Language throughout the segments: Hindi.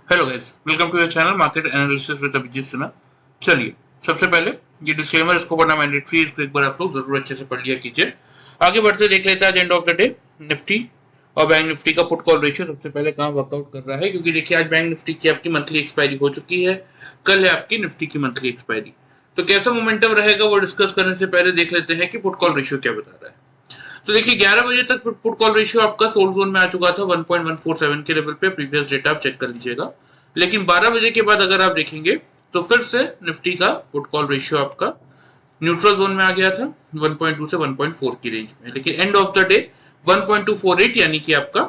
Hello guys, welcome to your channel market analysis with Abhijeet Sinha. चलिए, सबसे पहले ये डिस्क्लेमर इसको पढ़ना मैंडेटरी, इसको एक बार आप लोग जरूर अच्छे से पढ़ लिया कीजिए। आगे बढ़ते देख लेते हैं आज end of the day Nifty और बैंक निफ्टी का पुट कॉल रेशियो सबसे पहले कहाँ वर्कआउट कर रहा है, क्योंकि देखिए आज बैंक निफ्टी की आपकी मंथली एक्सपायरी हो चुकी है, कल है आपकी निफ्टी की मंथली एक्सपायरी। तो कैसा मोमेंटम रहेगा वो डिस्कस करने से पहले देख लेते हैं कि पुट कॉल रेशियो क्या बता रहा है। तो देखिए 11 बजे तक पुट कॉल रेशियो आपका सोल्ड जोन में आ चुका था 1.147 के लेवल पे, प्रीवियस डेटा आप चेक कर लीजिएगा। लेकिन 12 बजे के बाद अगर आप देखेंगे तो फिर से निफ्टी का पुट कॉल रेशियो आपका न्यूट्रल जोन में आ गया था 1.2 से 1.4 की रेंज में, लेकिन एंड ऑफ द डे 1.248 यानी कि आपका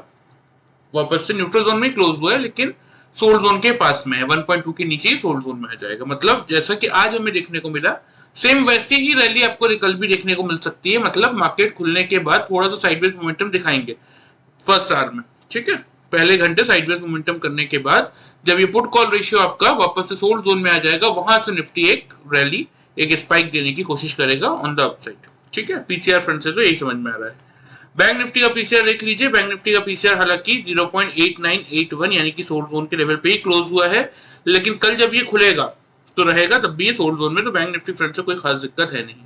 वापस से न्यूट्रल जोन में क्लोज हुआ है, लेकिन सोल्ड जोन के पास में है, 1.2 के नीचे ही सोल्ड जोन में आ जाएगा। मतलब जैसा कि आज हमें देखने को मिला, सेम वैसी ही रैली आपको कल भी देखने को मिल सकती है। मतलब मार्केट खुलने के बाद थोड़ा सा साइडवेज मोमेंटम दिखाएंगे फर्स्ट आवर में, ठीक है। पहले घंटे साइडवेज मोमेंटम करने के बाद जब ये पुट कॉल रेशियो आपका वापस से सोल्ड जोन में आ जाएगा, वहां से निफ्टी एक रैली, एक स्पाइक देने की कोशिश करेगा ऑन द अपसाइड, ठीक है। पीसीआर फ्रंट से तो यही समझ में आ रहा है। बैंक निफ्टी का पीसीआर देख लीजिए। बैंक निफ्टी का पीसीआर हालांकि 0.8981 यानी कि सोल्ड जोन के लेवल पे ही क्लोज हुआ है, लेकिन कल जब ये खुलेगा तो रहेगा तब भी ये सोल्ड जोन में, तो बैंक निफ्टी फ्रंट से कोई खास दिक्कत है नहीं।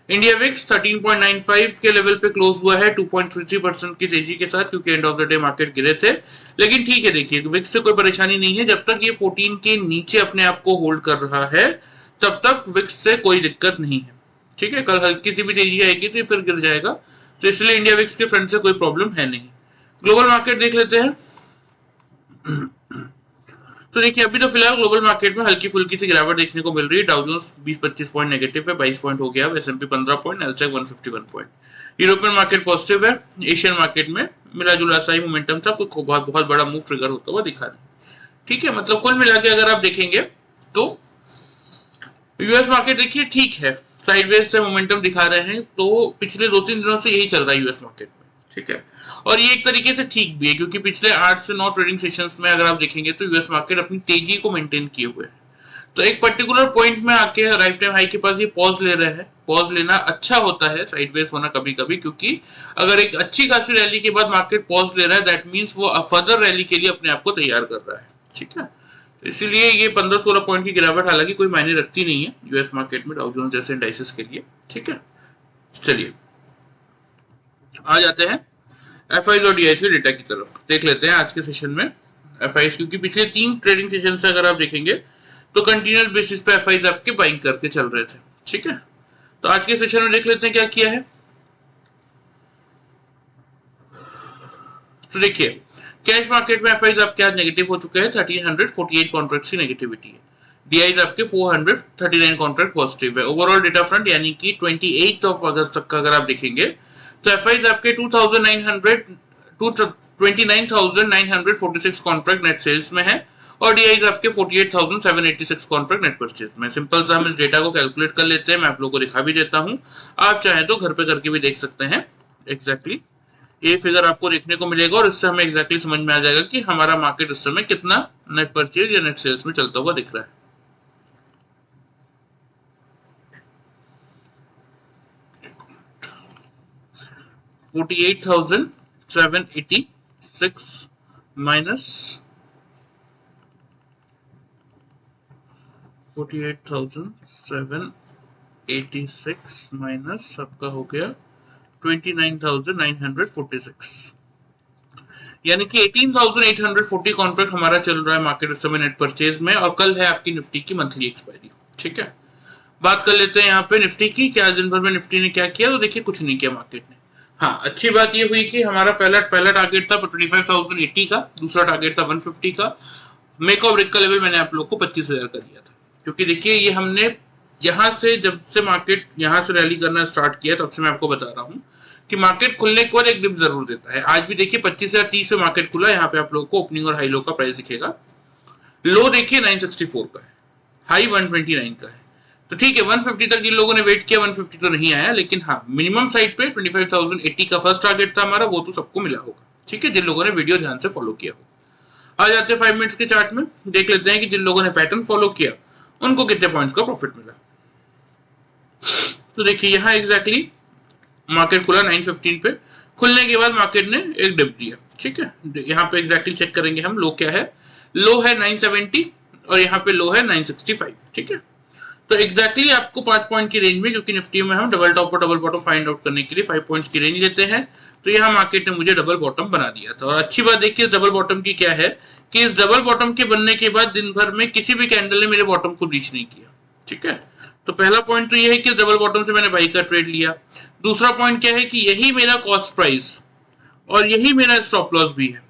इंडिया विक्स 13.95 के लेवल पे क्लोज हुआ है 2.33% की तेजी के साथ, क्योंकि end of the day market गिरे थे। लेकिन ठीक है, देखिए विक्स से कोई परेशानी नहीं है, जब तक ये 14 के नीचे अपने आप को होल्ड कर रहा है तब तक विक्स से कोई दिक्कत नहीं है, ठीक है। कल हल्की सी भी तेजी आएगी तो फिर गिर जाएगा, तो इसलिए इंडिया विक्स के फ्रंट से कोई प्रॉब्लम है नहीं। ग्लोबल मार्केट देख लेते हैं। तो देखिए अभी तो फिलहाल ग्लोबल मार्केट में हल्की फुल्की सी गिरावट देखने को मिल रही है। डाउ जोन्स 20-25 पॉइंट नेगेटिव है, 22 पॉइंट हो गया। S&P 15 point, Nasdaq 151 point. European market positive है। एशियन मार्केट में मिला जुला सा ही मोमेंटम था, कोई बहुत बड़ा मूव ट्रिगर होता हुआ दिखा नहीं, ठीक है। मतलब कुल मिला के अगर आप देखेंगे तो यूएस मार्केट देखिए ठीक है, साइडवेज से मोमेंटम दिखा रहे हैं, तो पिछले 2-3 दिनों से यही चल रहा है यूएस मार्केट में, ठीक है। और ये एक तरीके से ठीक भी है, क्योंकि पिछले 8 से 9 ट्रेडिंग सेशंस में अगर आप देखेंगे तो यूएस मार्केट अपनी तेजी को मेंटेन किए हुए है। तो एक पर्टिकुलर पॉइंट में आके लाइफ टाइम हाई के पास ये पॉज ले रहे हैं। पॉज लेना अच्छा होता है, साइडवेज होना कभी कभी, क्योंकि अगर एक अच्छी खासी रैली के बाद मार्केट पॉज ले रहा है, दैट मीन्स वो फर्दर रैली के लिए अपने आप को तैयार कर रहा है, ठीक है। इसलिए ये 15-16 पॉइंट की गिरावट हालांकि कोई मायने रखती नहीं है यूएस मार्केट में, डाउ जोन्स जैसे इंडाइसेस के लिए, ठीक है। चलिए आ जाते हैं एफआईज और डीआईज के डेटा की तरफ। देख लेते हैं आज के सेशन में एफआईज, क्योंकि पिछले 3 ट्रेडिंग सेशन से अगर आप देखेंगे तो कंटिन्यूअस बेसिस पे एफआईज आपके बाइंग करके चल रहे थे, ठीक है। तो आज के सेशन में देख लेते हैं क्या किया है। तो देखिए कैश मार्केट में एफआईज आपके आज नेगेटिव हो चुके हैं, 1348 कॉन्ट्रैक्ट की नेगेटिविटी है। डीआईज आपके 439 कॉन्ट्रैक्ट पॉजिटिव है। ओवरऑल डेटा फ्रंट यानी कि 28 अगस्त तक का अगर आप देखेंगे तो एफआईज आपके 29,946 कॉन्ट्रैक्ट नेट सेल्स में है, और डीआईज आपके 48,786 कॉन्ट्रैक्ट नेट परचेज में। सिंपल सा हम इस डेटा को कैलकुलेट कर लेते हैं, मैं आप लोगों को दिखा भी देता हूं, आप चाहें तो घर पे करके भी देख सकते हैं। एग्जैक्टली ये फिगर आपको देखने को मिलेगा और इससे हमें एग्जैक्टली समझ में आ जाएगा कि हमारा मार्केट इस समय कितना नेट परचेज या नेट सेल्स में चलता हुआ दिख रहा है। $48,786 माइनस 48,786 माइनस आपका हो गया 29,946, यानी कि 18,840 कॉन्ट्रैक्ट हमारा चल रहा है मार्केट इस समय नेट परचेज में, और कल है आपकी निफ्टी की मंथली एक्सपायरी, ठीक है। बात कर लेते हैं यहाँ पे निफ्टी की, क्या दिन भर में निफ्टी ने क्या किया। तो देखिए कुछ नहीं किया मार्केट ने। हाँ, अच्छी बात ये हुई कि हमारा पहला टारगेट था 25,080 का, दूसरा टारगेट था 150 का। मेक और ब्रेक का लेवल मैंने आप लोग को 25,000 का दिया था, क्योंकि देखिए ये हमने यहाँ से जब से मार्केट यहाँ से रैली करना स्टार्ट किया तब से मैं आपको बता रहा हूँ कि मार्केट खुलने के बाद एक डिप जरूर देता है। आज भी देखिए 25,030 पे मार्केट खुला, यहाँ पे आप लोगों को ओपनिंग और हाई लो का प्राइस दिखेगा। लो देखिए 964 का है, हाई 129 का है, तो ठीक है 150 तक जिन लोगों ने वेट किया 150 तो नहीं आया, लेकिन हाँ मिनिमम साइड पे 25,080 का फर्स्ट टारगेट था हमारा, वो तो सबको मिला होगा, ठीक है, जिन लोगों ने वीडियो ध्यान से फॉलो किया होगा। आ जाते हैं 5 मिनट्स के चार्ट में, देख लेते हैं कि जिन लोगों ने पैटर्न फॉलो किया उनको कितने पॉइंट्स का प्रॉफिट मिला। तो देखिए यहाँ एग्जैक्टली मार्केट खुला 915 पे, खुलने के बाद मार्केट ने एक डिप दिया, ठीक है। यहाँ पे एग्जैक्टली चेक करेंगे हम, लो क्या है लो है 970 और यहाँ पे लो है 965, ठीक है। तो एग्जैक्टली आपको 5 पॉइंट की रेंज में, क्योंकि निफ्टी में हम डबल टॉप और डबल बॉटम फाइंड आउट करने के लिए 5 पॉइंट्स की रेंज देते हैं, तो यहाँ मार्केट ने मुझे डबल बॉटम बना दिया था। और अच्छी बात देखिए डबल बॉटम की क्या है कि इस डबल बॉटम के बनने के बाद दिन भर में किसी भी कैंडल ने मेरे बॉटम को ब्रीच नहीं किया, ठीक है। तो पहला पॉइंट तो ये है कि डबल बॉटम से मैंने बाई का ट्रेड लिया। दूसरा पॉइंट क्या है कि यही मेरा कॉस्ट प्राइस और यही मेरा स्टॉप लॉस भी है।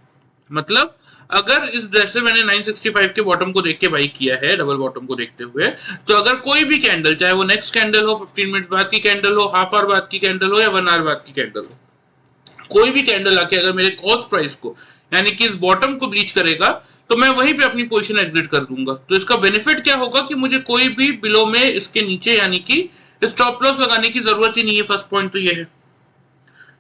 मतलब अगर इस जैसे मैंने 965 के बॉटम को देख के बाई किया है डबल बॉटम को देखते हुए, तो अगर कोई भी कैंडल, चाहे वो नेक्स्ट कैंडल हो, 15 मिनट बाद की कैंडल हो, हाफ आवर बाद की कैंडल हो या 1 आवर बाद की कैंडल हो, कोई भी कैंडल आके अगर मेरे कॉस्ट प्राइस को यानी कि इस बॉटम को ब्रीच करेगा, तो मैं वहीं पे अपनी पोजीशन एग्जिट कर दूंगा। तो इसका बेनिफिट क्या होगा कि मुझे कोई भी बिलो में इसके नीचे यानी कि स्टॉप लॉस लगाने की जरूरत ही नहीं है। फर्स्ट पॉइंट तो ये है,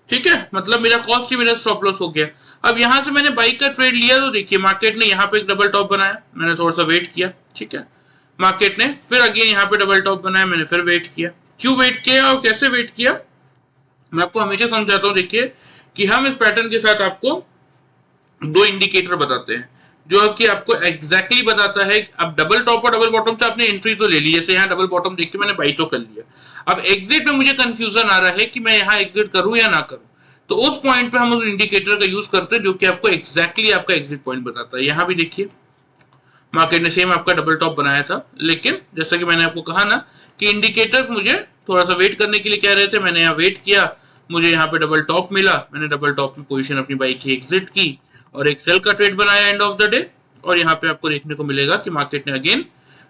ठीक है। मतलब मेरा कॉस्ट ही मेरा स्टॉप लॉस हो गया। अब यहां से मैंने बाई का ट्रेड लिया, तो देखिए मार्केट ने यहाँ पे एक डबल टॉप बनाया, मैंने थोड़ा सा वेट किया, ठीक है। मार्केट ने फिर अगेन यहाँ पे डबल टॉप बनाया, मैंने फिर वेट किया। क्यों वेट किया और कैसे वेट किया, मैं आपको हमेशा समझाता हूँ। देखिए कि हम इस पैटर्न के साथ आपको दो इंडिकेटर बताते हैं जो कि आपको एग्जैक्टली बताता है। अब डबल टॉप और डबल बॉटम से आपने एंट्री तो ले ली, जैसे यहाँ डबल बॉटम देख के मैंने बाई तो कर लिया। अब एग्जिट में मुझे कंफ्यूजन आ रहा है कि मैं यहाँ एग्जिट करूं या ना करूं, तो उस पॉइंट पे हम उस इंडिकेटर का यूज करते हैं जो कि आपको एग्जैक्टली आपका एग्जिट पॉइंट बताता है। यहाँ भी देखिए मार्केट ने सेम आपका डबल टॉप बनाया था, लेकिन जैसा कि मैंने आपको कहा ना कि इंडिकेटर्स मुझे थोड़ा सा वेट करने के लिए कह रहे थे। मैंने यहाँ वेट किया, मुझे यहाँ पे डबल टॉप मिला, मैंने डबल टॉप में पोजीशन अपनी बाई की, एग्जिट की और एक सेल का ट्रेड बनाया एंड ऑफ द डे। और यहाँ पे आपको देखने को मिलेगा कि मार्केट ने अगेन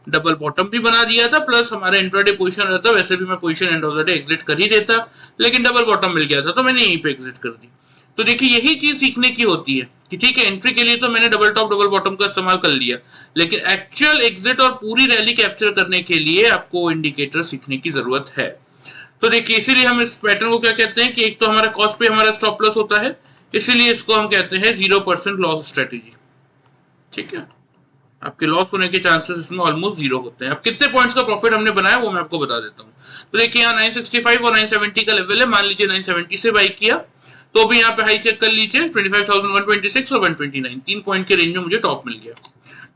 डबल बॉटम भी बना दिया था, प्लस हमारा इंट्राडे पोजीशन रहता, वैसे भी मैं position end of the day exit कर ही देता, लेकिन डबल बॉटम मिल गया था तो मैंने यहीं पे एग्जिट कर दी। तो देखिए यही चीज सीखने की होती है कि ठीक है एंट्री के लिए तो मैंने डबल टॉप डबल बॉटम का इस्तेमाल कर लिया, लेकिन एक्चुअल एग्जिट और पूरी रैली कैप्चर करने के लिए आपको इंडिकेटर सीखने की जरूरत है। तो देखिए इसीलिए हम इस पैटर्न को क्या कहते हैं कि एक तो हमारा कॉस्ट पे हमारा स्टॉप लॉस होता है, इसीलिए इसको हम कहते हैं 0% लॉस स्ट्रेटेजी, ठीक है। आपके लॉस होने के चांसेस इसमें ऑलमोस्ट जीरो होते हैं। अब कितने पॉइंट्स का प्रॉफिट हमने बनाया वो मैं आपको बता देता हूँ। तो देखिए यहाँ 965 और 970 का लेवल है, मान लीजिए 970 से बाई किया तो भी यहाँ पे हाई चेक कर लीजिए 25,126 और 129, 3 पॉइंट के रेंज में मुझे टॉप मिल गया।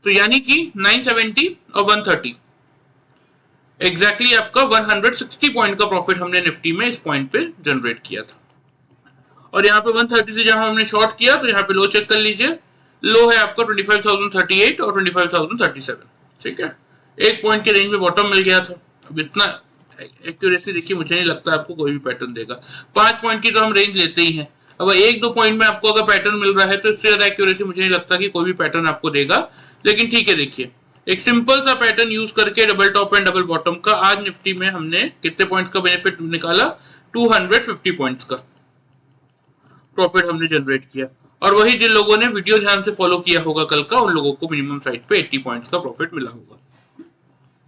तो यानी कि 970 और 130 एग्जैक्टली आपका 160 पॉइंट का प्रॉफिट हमने निफ्टी में इस पॉइंट पे जनरेट किया था। और यहाँ पे 130 से जहां हमने शॉर्ट किया तो यहाँ पे लो चेक कर लीजिए, लो है आपका 25,038 और 25,037, ठीक है। एक पॉइंट के रेंज में बॉटम मिल गया था। अब इतना एक्यूरेसी देखिए मुझे नहीं लगता आपको कोई भी पैटर्न देगा। 5 पॉइंट की तो हम रेंज लेते ही हैं, अब 1-2 पॉइंट में आपको अगर पैटर्न मिल रहा है तो इससे ज्यादा एक्यूरेसी मुझे नहीं लगता कि कोई भी पैटर्न आपको देगा। लेकिन ठीक है देखिए एक सिंपल सा पैटर्न यूज करके double top and double bottom का आज निफ्टी में हमने कितने पॉइंट्स का बेनिफिट निकाला, 250 पॉइंट्स का प्रॉफिट हमने जनरेट किया। और वही जिन लोगों ने वीडियो ध्यान से फॉलो किया होगा कल का, उन लोगों को मिनिमम साइड पे 80 पॉइंट्स का प्रॉफिट मिला होगा।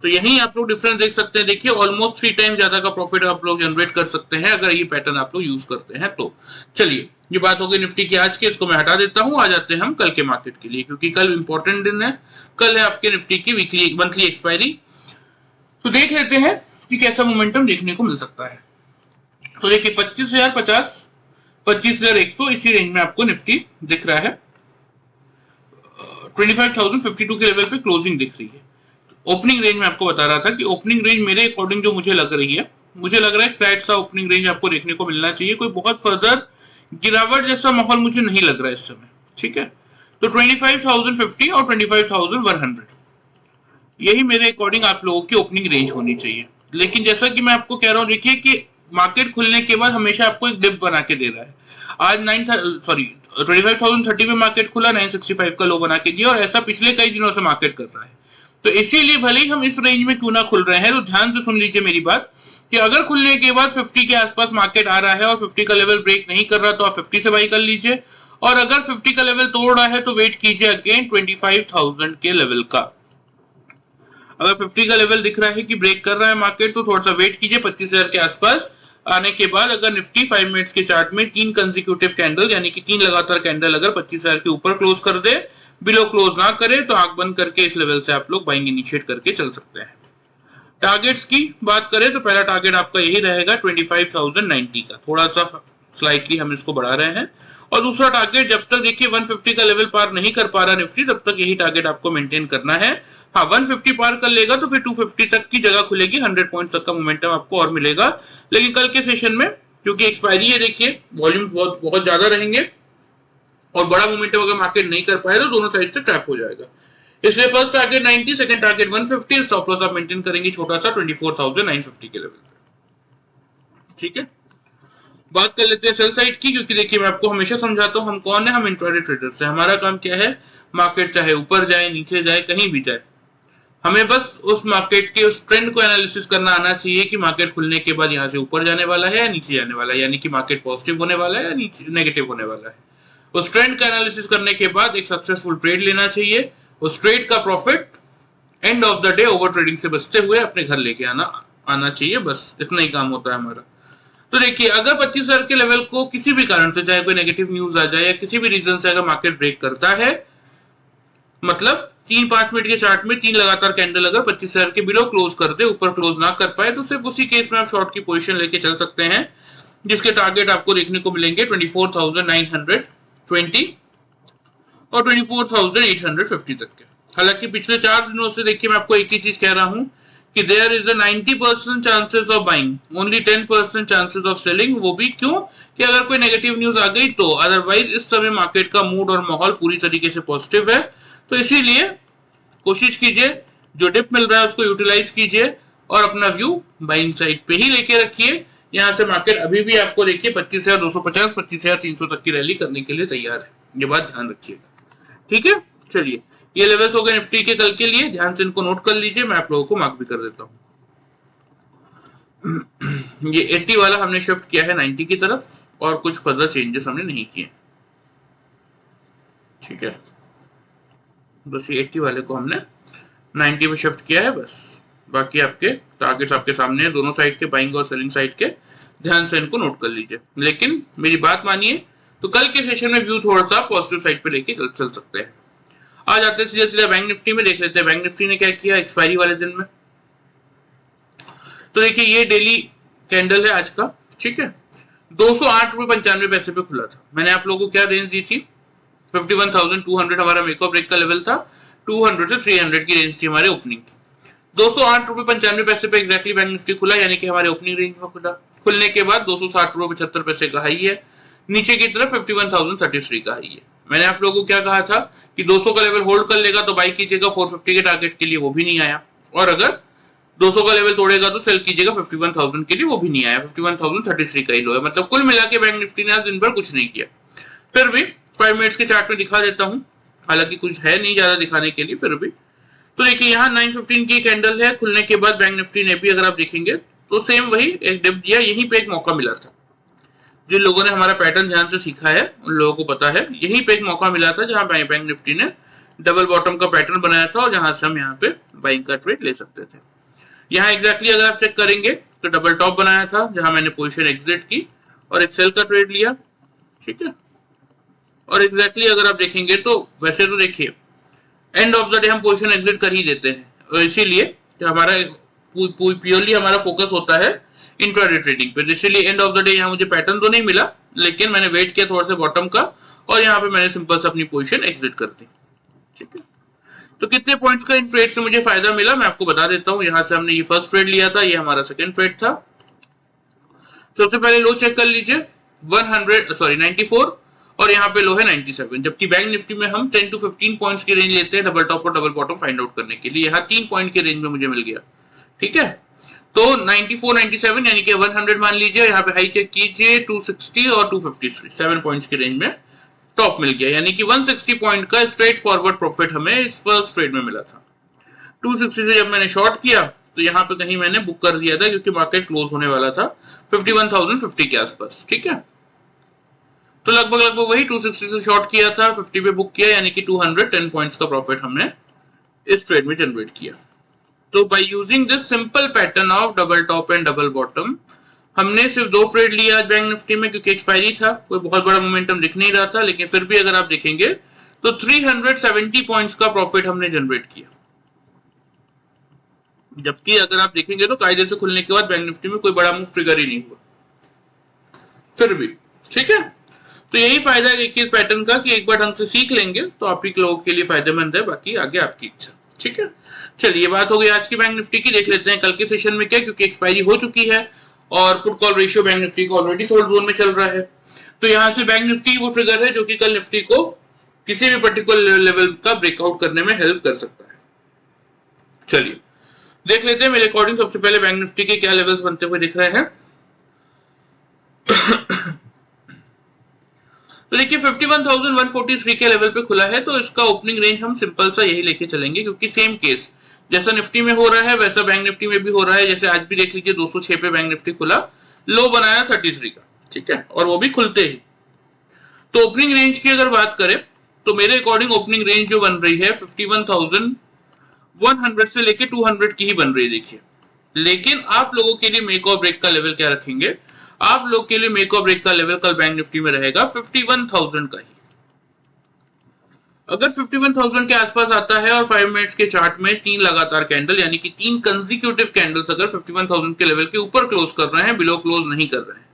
तो यही आप लोग डिफरेंस देख सकते हैं। देखिए ऑलमोस्ट 3 टाइम ज्यादा का प्रॉफिट आप लोग जनरेट कर सकते हैं अगर ये पैटर्न आप लोग यूज करते हैं तो। चलिए ये बात हो गई निफ्टी की आज की, इसको मैं हटा देता हूं। आ जाते हैं हम कल के मार्केट के लिए, क्योंकि कल इंपॉर्टेंट दिन है। कल है आपके निफ्टी की वीकली मंथली एक्सपायरी। तो देख लेते हैं कि कैसा मोमेंटम देखने को मिल सकता है। तो देखिए 25,050 25,100 इसी रेंज में आपको निफ्टी दिख रहा है। 25,052 के लेवल पे क्लोजिंग दिख रही है। ओपनिंग रेंज में आपको बता रहा था कि ओपनिंग रेंज मेरे अकॉर्डिंग जो मुझे लग रही है, मुझे लग रहा है फ्लैट सा ओपनिंग रेंज आपको देखने को मिलना चाहिए। कोई बहुत फर्दर गिरावट जैसा माहौल मुझे नहीं लग रहा है इस समय, ठीक है। तो 25,050 और 25,100 यही मेरे अकॉर्डिंग आप लोगों की ओपनिंग रेंज होनी चाहिए। लेकिन जैसा कि मैं आपको कह रहा हूँ देखिए कि मार्केट खुलने के बाद हमेशा आपको एक डिप बना के दे रहा है। आज 25,030 में मार्केट खुला, 965 का लो बना के दिया और ऐसा पिछले कई दिनों से मार्केट कर रहा है। तो इसीलिए भले ही हम इस रेंज में क्यों ना खुल रहे हैं, तो ध्यान से सुन लीजिए मेरी बात कि अगर खुलने के बाद 50 के आसपास मार्केट आ रहा है और 50 का लेवल ब्रेक नहीं कर रहा तो आप 50 से बाई कर लीजिए, और अगर 50 का लेवल तोड़ रहा है तो वेट कीजिए अगेन 25,000 के लेवल का। अगर 50 का लेवल दिख रहा है कि ब्रेक कर रहा है मार्केट तो थोड़ा सा वेट कीजिए 25,000 के आसपास आने के बाद। अगर निफ्टी 5 मिनट्स के चार्ट में 3 कंसेक्यूटिव कैंडल यानी कि 3 लगातार कैंडल अगर 25,000 के ऊपर क्लोज कर दे, बिलो क्लोज ना करे, तो आंख बंद करके इस लेवल से आप लोग बाइंग इनिशिएट करके चल सकते हैं। टारगेट्स की बात करें तो पहला टारगेट आपका यही रहेगा 25,090 का, थोड़ा सा स्लाइटली हम इसको बढ़ा रहे हैं। और दूसरा टारगेट, जब तक देखिए 150 का लेवल पार नहीं कर पा रहा निफ्टी, तब तक यही टारगेट आपको मेंटेन करना है। हाँ, 150 पार कर लेगा तो फिर 250 तक की जगह खुलेगी, 100 पॉइंट तक का मोमेंटम आपको और मिलेगा। लेकिन कल के सेशन में क्योंकि एक्सपायरी है, देखिए वॉल्यूम बहुत बहुत ज्यादा रहेंगे और बड़ा मोमेंटम अगर मार्केट नहीं कर पाए तो दोनों साइड से ट्रैप हो जाएगा। इसलिए first target 90, second target 150, stop loss आप मेंटेन करेंगे छोटा सा 24,950 के लेवल पे। ठीक है, बात कर लेते हैं सेल साइड की, क्योंकि देखिए मैं आपको हमेशा समझाता हूं हम कौन है, हम इंट्राडे ट्रेडर्स हैं। हमारा काम क्या है, मार्केट चाहे ऊपर जाए नीचे जाए कहीं भी जाए, हमें बस उस मार्केट के उस ट्रेंड को एनालिसिस करना आना चाहिए कि मार्केट खुलने के बाद यहाँ से ऊपर जाने वाला है या नीचे जाने वाला है, यानी कि मार्केट पॉजिटिव होने वाला है या नीचे नेगेटिव होने वाला है। उस ट्रेंड का एनालिसिस करने के बाद एक सक्सेसफुल ट्रेड लेना चाहिए, उस ट्रेड का profit end of the day over trading से बचते हुए अपने घर लेके आना चाहिए। बस इतना ही काम होता है हमारा। तो देखिए अगर 25,000 के लेवल को किसी भी कारण से, चाहे कोई नेगेटिव न्यूज आ जाए या किसी भी रीजन से अगर मार्केट ब्रेक करता है, मतलब 3-5 मिनट के चार्ट में 3 लगातार कैंडल अगर 25,000 के बिलो क्लोज कर दे, ऊपर क्लोज ना कर पाए, तो सिर्फ उसी केस में आप शॉर्ट की पोजीशन लेके चल सकते हैं, जिसके टारगेट आपको देखने को मिलेंगे 24,920 और 24,850 तक के। हालांकि पिछले 4 दिनों से देखिए मैं आपको एक ही चीज कह रहा हूं कि there is a 90% chances of buying, only 10% chances of selling. वो भी क्यों कि अगर कोई नेगेटिव न्यूज आ गई तो, अदरवाइज इस समय मार्केट का मूड और माहौल पूरी तरीके से पॉजिटिव है। तो इसीलिए कोशिश कीजिए जो डिप मिल रहा है उसको यूटिलाइज कीजिए और अपना व्यू बाइंग साइड पे ही लेके रखिए। यहां से मार्केट अभी भी आपको देखिए 25,250 25,300 तक की रैली करने के लिए तैयार है, ये बात ध्यान रखिएगा। ठीक है, चलिए ये लेवल्स हो गए निफ्टी के कल के लिए, ध्यान से इनको नोट कर लीजिए, मैं आप लोगों को मार्क भी कर देता हूं। ये 80 वाला हमने शिफ्ट किया है 90 की तरफ और कुछ फर्दर चेंजेस हमने नहीं किए। ठीक है, बस ये 80 वाले को हमने 90 में शिफ्ट किया है बस। बाकी आपके टारगेट्स आपके सामने है, दोनों साइड के, बाइंग और सेलिंग साइड के, ध्यान से इनको नोट कर लीजिए। लेकिन मेरी बात मानिए तो कल के सेशन में व्यू थोड़ा सा पॉजिटिव साइड पे लेके चल सकते हैं। आ जाते हैं सीधे सीधे बैंक निफ्टी में, देख लेते हैं बैंक निफ्टी ने क्या किया एक्सपायरी वाले दिन में। तो देखिए ये डेली कैंडल है आज का, ठीक है, 208.95 पे खुला था। मैंने आप लोगों को क्या रेंज दी थी, 51,200 हमारा मेक और ब्रेक का लेवल था, 200 से 300 की रेंज थी हमारे ओपनिंग की। 208.95 पे एग्जैक्टली बैंक निफ्टी खुला, यानी कि हमारे ओपनिंग रेंज में खुला। खुलने के बाद 260.75 का हाई है, नीचे की तरफ 51,033 का हाई है। मैंने आप लोगों को क्या कहा था कि 200 का लेवल होल्ड कर लेगा तो बाई कीजिएगा 450 के टारगेट के लिए, वो भी नहीं आया। और अगर 200 का लेवल तोड़ेगा तो सेल कीजिएगा 51,000 के लिए, वो भी नहीं आया। 51,033 का ही लो है। मतलब कुल मिला के बैंक निफ्टी ने आज दिन भर कुछ नहीं किया। फिर भी 5 मिनट्स के चार्ट में दिखा देता हूं, हालांकि कुछ है नहीं ज्यादा दिखाने के लिए, फिर भी। तो देखिए यहाँ 915 की कैंडल है, खुलने के बाद बैंक निफ्टी ने भी अगर आप देखेंगे तो सेम वही एक डिप दिया, यहीं पे एक मौका मिला था। जिन लोगों ने हमारा पैटर्न ध्यान से सीखा है उन लोगों को पता है, यहीं पे एक मौका मिला था जहां बैंक निफ्टी ने डबल बॉटम का पैटर्न बनाया था और जहां से हम यहाँ पे बाइंग का ट्रेड ले सकते थे। यहाँ एग्जैक्टली अगर आप चेक करेंगे तो डबल टॉप बनाया था जहां मैंने पोजीशन एग्जिट की और एक सेल का ट्रेड लिया, ठीक है। और एग्जैक्टली अगर आप देखेंगे तो वैसे तो देखिए एंड ऑफ द डे हम पोजीशन एग्जिट कर ही देते हैं, और इसीलिए हमारा प्योरली हमारा फोकस होता है इंट्राडे ट्रेडिंग पे। इसीलिए एंड ऑफ द डे यहाँ मुझे पैटर्न तो नहीं मिला, लेकिन मैंने वेट किया थोड़ा सा बॉटम का और यहाँ पे मैंने सिंपल से अपनी पोजीशन एग्जिट कर दी, ठीक है। तो कितने पॉइंट्स का इन ट्रेड से मुझे फायदा मिला मैं आपको बता देता हूँ। यहाँ से हमने ये फर्स्ट ट्रेड लिया था, ये हमारा सेकंड ट्रेड था। सबसे पहले लो चेक कर लीजिए 94 और यहाँ पे लो है 97, जबकि बैंक निफ्टी में हम 10 to 15 पॉइंट्स की रेंज लेते हैं डबल टॉप और डबल बॉटम फाइंड आउट करने के लिए। यहाँ 3 पॉइंट की रेंज में मुझे मिल गया, ठीक है। तो 94 97 यानी कि 100 मान लीजिए, यहाँ पे हाई चेक कीजिए 260 और 253, 7 पॉइंट्स की रेंज में टॉप मिल गया, यानी कि 160 पॉइंट का स्ट्रेट फॉरवर्ड प्रॉफिट हमें इस फर्स्ट ट्रेड में मिला था। 260 से जब मैंने शॉर्ट किया तो यहाँ पे कहीं मैंने बुक कर दिया था क्योंकि मार्केट क्लोज होने वाला था 51,050 के आसपास, ठीक है। तो लगभग वही 260 से शॉर्ट किया था, 50 पे बुक किया, यानी कि 210 पॉइंट्स का प्रॉफिट हमने इस ट्रेड में जनरेट किया। तो by using this simple pattern of double top and double bottom, हमने सिर्फ 2 ट्रेड लिया आज बैंक निफ्टी में, क्योंकि एक्सपायरी था, कोई बहुत बड़ा मोमेंटम दिख नहीं रहा था, लेकिन फिर भी अगर आप देखेंगे तो 370 पॉइंट्स का प्रॉफिट हमने जनरेट किया। जबकि अगर आप देखेंगे तो कायदे से खुलने के बाद बैंक निफ्टी में कोई बड़ा मूव ट्रिगर ही नहीं हुआ, फिर भी, ठीक है। तो यही फायदा है देखिए इस पैटर्न का कि एक बार ढंग से सीख लेंगे तो आप ही लोगों के लिए फायदेमंद है, बाकी आगे आपकी इच्छा। ठीक है, चलिए बात हो गई आज की बैंक निफ्टी की। देख लेते हैं कल के सेशन में क्या, क्योंकि एक्सपायरी हो चुकी है और put call ratio bank Nifty का ऑलरेडी सोल्ड जोन में चल रहा है। तो यहाँ से बैंक निफ्टी वो ट्रिगर है जो कि कल निफ्टी को किसी भी पर्टिकुलर लेवल का ब्रेकआउट करने में हेल्प कर सकता है। चलिए देख लेते हैं मेरे अकॉर्डिंग सबसे पहले बैंक निफ्टी के क्या लेवल्स बनते हुए दिख रहे हैं। तो देखिए 51,143 के लेवल पे खुला है, तो इसका ओपनिंग रेंज हम सिंपल सा यही लेके चलेंगे, क्योंकि सेम केस जैसा निफ्टी में हो रहा है वैसा बैंक निफ्टी में भी हो रहा है। जैसे आज भी देख लीजिए 206 पे बैंक निफ्टी खुला, लो बनाया 33 का, ठीक है, और वो भी खुलते ही। तो ओपनिंग रेंज की अगर बात करें तो मेरे अकॉर्डिंग ओपनिंग रेंज जो बन रही है 51,100 से लेके 200 की ही बन रही है। देखिए लेकिन आप लोगों के लिए मेक और ब्रेक का लेवल क्या रखेंगे, आप लोग के लिए मेक और ब्रेक का लेवल कल बैंक निफ्टी में रहेगा 51,000 का ही। अगर 51,000 के आसपास आता है और 5 मिनट्स के चार्ट में 3 लगातार कैंडल यानी कि 3 कंसेक्यूटिव कैंडल्स अगर 51,000 के लेवल के ऊपर क्लोज कर रहे हैं, बिलो क्लोज नहीं कर रहे हैं,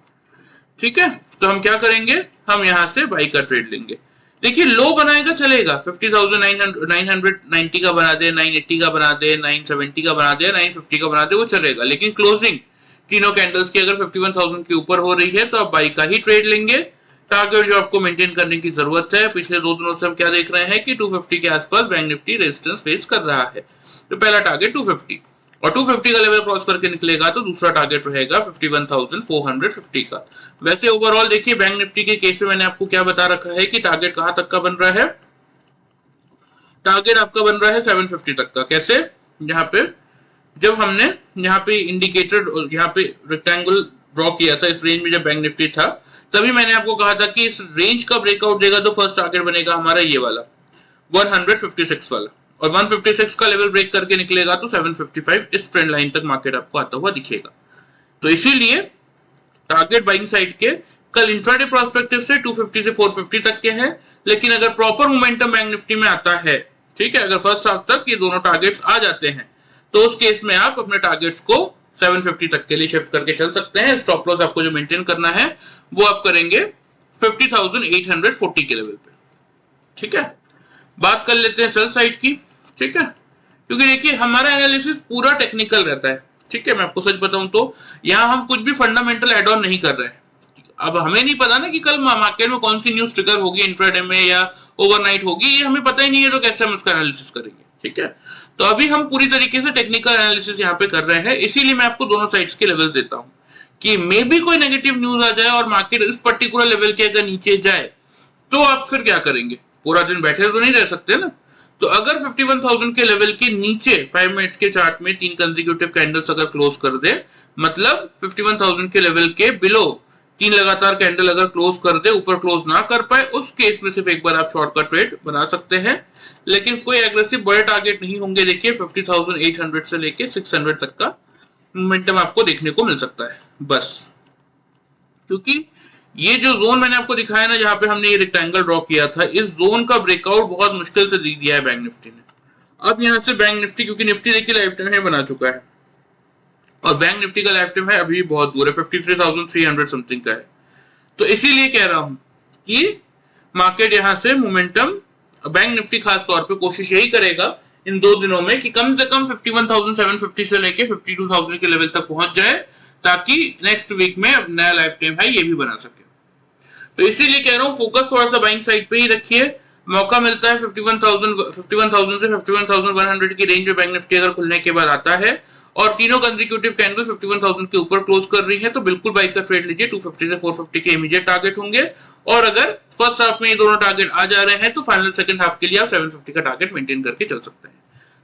ठीक है, तो हम क्या करेंगे, हम यहां से बाई का ट्रेड लेंगे। देखिए लो बनाएगा चलेगा, 50,990 का बना दे, 980 का बना दे, 970 का बना दे, 950 का बना दे, वो चलेगा। लेकिन क्लोजिंग तीनों कैंडल्स की अगर 51,000 के ऊपर हो रही है तो आप बाई का ही ट्रेड लेंगे। टारगेट जो आपको मेंटेन करने की जरूरत है, पिछले 2 दिनों से हम क्या देख रहे हैं कि 250 के आसपास बैंक निफ्टी रेजिस्टेंस फेस कर रहा है। तो पहला टारगेट 250 और 250 का लेवल क्रॉस करके निकलेगा तो दूसरा टारगेट रहेगा 51,450 का। वैसे ओवरऑल देखिए बैंक निफ्टी के केस में मैंने आपको क्या बता रखा है कि टारगेट कहां तक का बन रहा है, टारगेट आपका बन रहा है 750 तक का। कैसे, यहाँ पे जब हमने यहाँ पे इंडिकेटर यहाँ पे रेक्टेंगल ड्रॉ किया था इस रेंज में जब बैंक निफ्टी था, तभी मैंने आपको कहा था कि इस रेंज का ब्रेकआउट देगा तो फर्स्ट टारगेट बनेगा हमारा ये वाला 156 वाला, और 156 का लेवल ब्रेक करके निकलेगा तो 755 इस ट्रेंड लाइन तक मार्केट आपको आता हुआ दिखेगा। तो इसीलिए टारगेट बाइंग साइड के कल इंट्राडे प्रोस्पेक्टिव से 250 से 450 तक के हैं। लेकिन अगर प्रॉपर मोमेंटम बैंक निफ्टी में आता है, ठीक है, अगर फर्स्ट हाफ तक ये दोनों टारगेट्स आ जाते हैं तो उस केस में आप अपने टारगेट्स को 750 तक के लिए शिफ्ट करके चल सकते हैं। स्टॉप लॉस आपको जो मेंटेन करना है वो आप करेंगे 50,840 के लेवल पे, ठीक है। बात कर लेते हैं सेल साइड की, ठीक है, क्योंकि देखिए हमारा एनालिसिस पूरा टेक्निकल रहता है, ठीक है। मैं आपको सच बताऊं तो यहाँ हम कुछ भी फंडामेंटल एड ऑन नहीं कर रहे हैं। अब हमें नहीं पता ना कि कल मार्केट में कौन सी न्यूज ट्रिगर होगी, इंट्राडे में या ओवरनाइट होगी, ये हमें पता ही नहीं है, तो कैसे हम उसका एनालिसिस करेंगे, ठीक है। तो अभी हम पूरी तरीके से टेक्निकल एनालिसिस यहाँ पे कर रहे हैं, इसीलिए मैं आपको दोनों साइड्स के लेवल देता हूँ कि मे भी कोई नेगेटिव न्यूज आ जाए और मार्केट इस पर्टिकुलर लेवल के अगर नीचे जाए तो आप फिर क्या करेंगे, पूरा दिन बैठे तो नहीं रह सकते ना। तो अगर 51,000 के लेवल के नीचे 5 मिनट्स के चार्ट में 3 कंसेक्यूटिव कैंडल्स अगर क्लोज कर दे, मतलब 51,000 के लेवल के बिलो 3 लगातार कैंडल अगर क्लोज कर दे, ऊपर क्लोज ना कर पाए, उस केस में सिर्फ एक बार आप शॉर्ट का ट्रेड बना सकते हैं। लेकिन कोई एग्रेसिव बड़े टारगेट नहीं होंगे। देखिए 50,800 से लेके 600 तक का मोमेंटम आपको देखने को मिल सकता है बस, क्योंकि ये जो जोन मैंने आपको दिखाया ना, जहां पे हमने ये रेक्टेंगल ड्रॉ किया था, इस जोन का ब्रेकआउट बहुत मुश्किल से दे दिया है बैंक निफ्टी ने। अब यहां से बैंक निफ्टी, क्योंकि निफ्टी देखिए लाइफ टाइम है बना चुका है और बैंक निफ्टी का लाइफ टाइम है अभी बहुत दूर है, 53,300 समथिंग का है। तो इसीलिए कह रहा हूं कि मार्केट यहां से मोमेंटम, बैंक निफ्टी खास तौर पे कोशिश यही करेगा इन 2 दिनों में कि कम से कम 51,750 से लेके 52,000 के लेवल तक पहुंच जाए, ताकि नेक्स्ट वीक में नया लाइफ टाइम है ये भी बना सके। तो इसीलिए कह रहा हूं फोकस थोड़ा सा बाइंग साइड पे ही रखिए। मौका मिलता है 51,000 से 51,100 की रेंज में बैंक निफ्टी अगर खुलने के बाद आता है और तीनों कंसेक्यूटिव कैंडल 51,000 के ऊपर क्लोज कर रही है तो बिल्कुल बाई का ट्रेड लीजिए। 250 से 450 के इमीडिएट टारगेट होंगे, और अगर फर्स्ट हाफ में ये दोनों टारगेट आ जा रहे हैं तो फाइनल सेकंड हाफ के लिए आप 750 का टारगेट मेंटेन करके चल सकते हैं।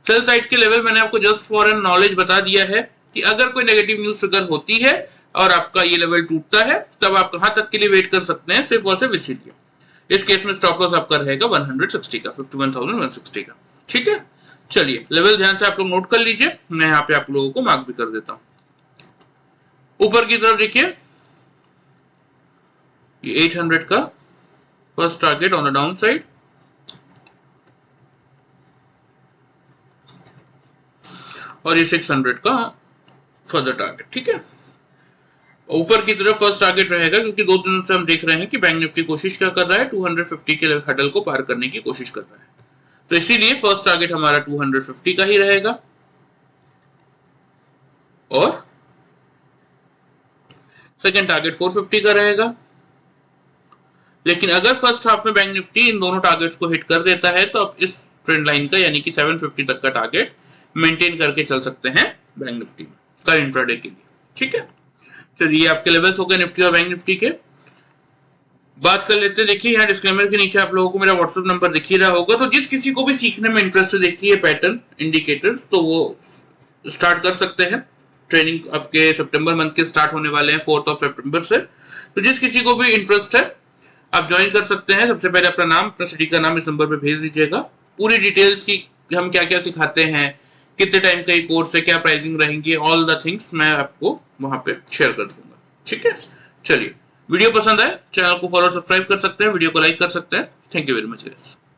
सेल साइड के लेवल मैंने आपको जस्ट फॉर एन नॉलेज बता दिया है कि अगर कोई नेगेटिव न्यूज ट्रिगर होती है और आपका ये लेवल टूटता है तब आप कहां तक के लिए वेट कर सकते हैं, सिर्फ और सिर्फ इसीलिए। इस केस में स्टॉप लॉस आपका रहेगा 160 का, 51,160 का, ठीक है। चलिए लेवल ध्यान से आप लोग नोट कर लीजिए, मैं यहाँ पे आप लोगों को मार्क भी कर देता हूं। ऊपर की तरफ देखिए ये 800 का first target on the down side, और ये 600 का फर्दर टारगेट, ठीक है। ऊपर की तरफ फर्स्ट टारगेट रहेगा, क्योंकि 2 दिनों से हम देख रहे हैं कि बैंक निफ्टी कोशिश क्या कर रहा है, 250 के हडल को पार करने की कोशिश कर रहा है। तो इसीलिए फर्स्ट टारगेट हमारा 250 का ही रहेगा और सेकंड टारगेट 450 का रहेगा। लेकिन अगर फर्स्ट हाफ में बैंक निफ्टी इन दोनों टारगेट्स को हिट कर देता है तो अब इस ट्रेंड लाइन का यानी कि 750 तक का टारगेट मेंटेन करके चल सकते हैं बैंक निफ्टी का इंट्राडे के लिए। ठीक है, चलिए आपके लेवल्स हो गए निफ्टी और बैंक निफ्टी के। बात कर लेते हैं, देखिए यहाँ डिस्क्लेमर के नीचे आप लोगों को मेरा व्हाट्सएप नंबर दिख ही रहा होगा, तो जिस किसी को भी सीखने में इंटरेस्ट है, देखिए पैटर्न इंडिकेटर्स, तो वो स्टार्ट कर सकते हैं। ट्रेनिंग आपके सितंबर मंथ के स्टार्ट होने वाले हैं 4 सितंबर से। तो जिस किसी को भी इंटरेस्ट है आप ज्वाइन कर सकते हैं। सबसे पहले अपना नाम, अपना सिटी का नाम इस नंबर पे भेज दीजिएगा। पूरी डिटेल्स की हम क्या क्या सिखाते हैं, कितने टाइम का ये कोर्स है, क्या प्राइसिंग रहेंगी, ऑल द थिंग्स मैं आपको वहां पे शेयर कर दूंगा। ठीक है, चलिए वीडियो पसंद आए चैनल को फॉलो सब्सक्राइब कर सकते हैं, वीडियो को लाइक कर सकते हैं। Thank you very much guys.